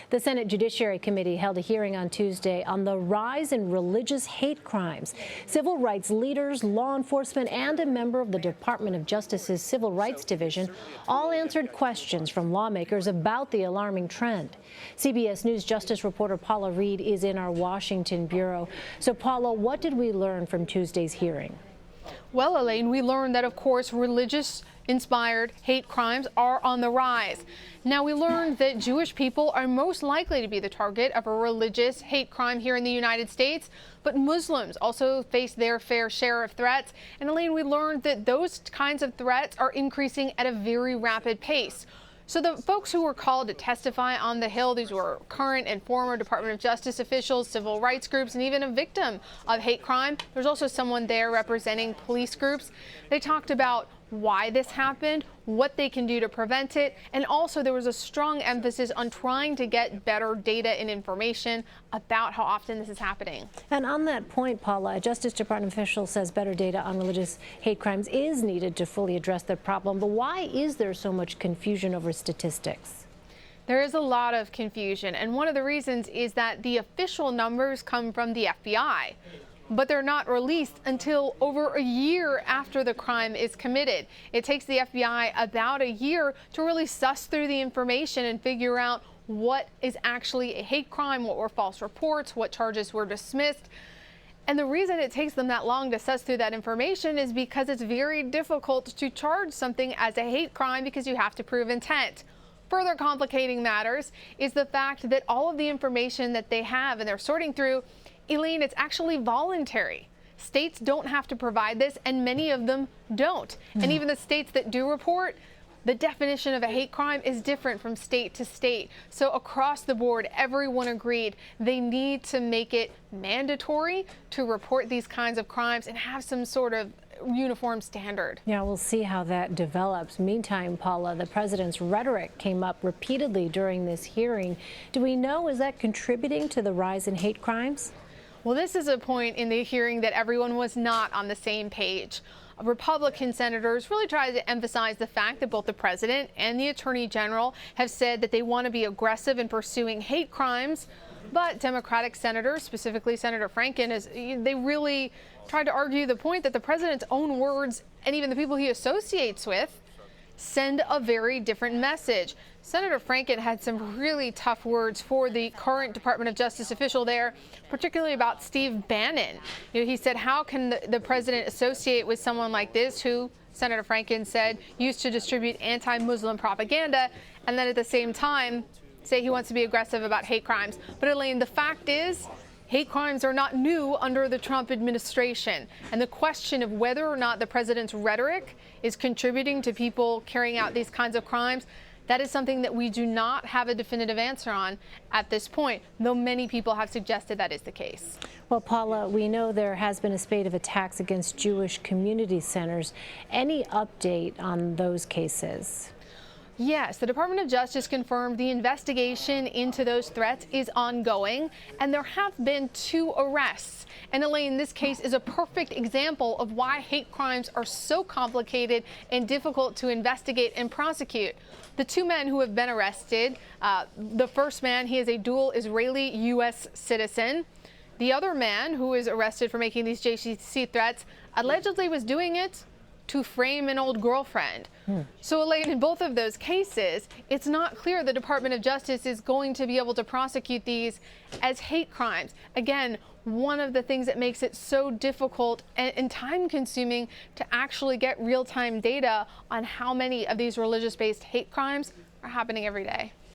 The Senate Judiciary Committee held a hearing on Tuesday on the rise in religious hate crimes. Civil rights leaders, law enforcement, and a member of the Department of Justice's Civil Rights Division all answered questions from lawmakers about the alarming trend. CBS News Justice reporter Paula Reid is in our Washington bureau. So, Paula, what did we learn from Tuesday's hearing? Well, Elaine, we learned that, of course, religious-inspired hate crimes are on the rise. Now, we learned that Jewish people are most likely to be the target of a religious hate crime here in the United States, but Muslims also face their fair share of threats. And, Elaine, we learned that those kinds of threats are increasing at a very rapid pace. So the folks who were called to testify on the Hill, these were current and former Department of Justice officials, civil rights groups, and even a victim of hate crime. There's also someone there representing police groups. They talked about why this happened, what they can do to prevent it, and also there was a strong emphasis on trying to get better data and information about how often this is happening. And on that point, Paula, a Justice Department official says better data on religious hate crimes is needed to fully address the problem. But why is there so much confusion over statistics? There is a lot of confusion, and one of the reasons is that the official numbers come from the FBI. But they're not released until over a year after the crime is committed. It takes the FBI about a year to really suss through the information and figure out what is actually a hate crime, what were false reports, what charges were dismissed. And the reason it takes them that long to suss through that information is because it's very difficult to charge something as a hate crime because you have to prove intent. Further complicating matters is the fact that all of the information that they have and they're sorting through, Elaine, it's actually voluntary. States don't have to provide this, and many of them don't. And even the states that do report, the definition of a hate crime is different from state to state. So across the board, everyone agreed they need to make it mandatory to report these kinds of crimes and have some sort of uniform standard. Yeah, we'll see how that develops. Meantime, Paula, the president's rhetoric came up repeatedly during this hearing. Do we know, is that contributing to the rise in hate crimes? Well, this is a point in the hearing that everyone was not on the same page. Republican senators really tried to emphasize the fact that both the president and the attorney general have said that they want to be aggressive in pursuing hate crimes. But Democratic senators, specifically Senator Franken, they really tried to argue the point that the president's own words and even the people he associates with send a very different message. Senator Franken had some really tough words for the current Department of Justice official there, particularly about Steve Bannon. He said, how can the president associate with someone like this who, Senator Franken said, used to distribute anti-Muslim propaganda, and then at the same time say he wants to be aggressive about hate crimes. But Elaine, the fact is, hate crimes are not new under the Trump administration. And the question of whether or not the president's rhetoric is contributing to people carrying out these kinds of crimes, that is something that we do not have a definitive answer on at this point, though many people have suggested that is the case. Well, Paula, we know there has been a spate of attacks against Jewish community centers. Any update on those cases? Yes, the Department of Justice confirmed the investigation into those threats is ongoing, and there have been 2 arrests. And Elaine, this case is a perfect example of why hate crimes are so complicated and difficult to investigate and prosecute. The 2 men who have been arrested, the first man, he is a dual Israeli-U.S. citizen. The other man who is arrested for making these JCC threats allegedly was doing it to frame an old girlfriend. So, Elaine, in both of those cases, it's not clear the Department of Justice is going to be able to prosecute these as hate crimes. Again, one of the things that makes it so difficult and time-consuming to actually get real-time data on how many of these religious-based hate crimes are happening every day.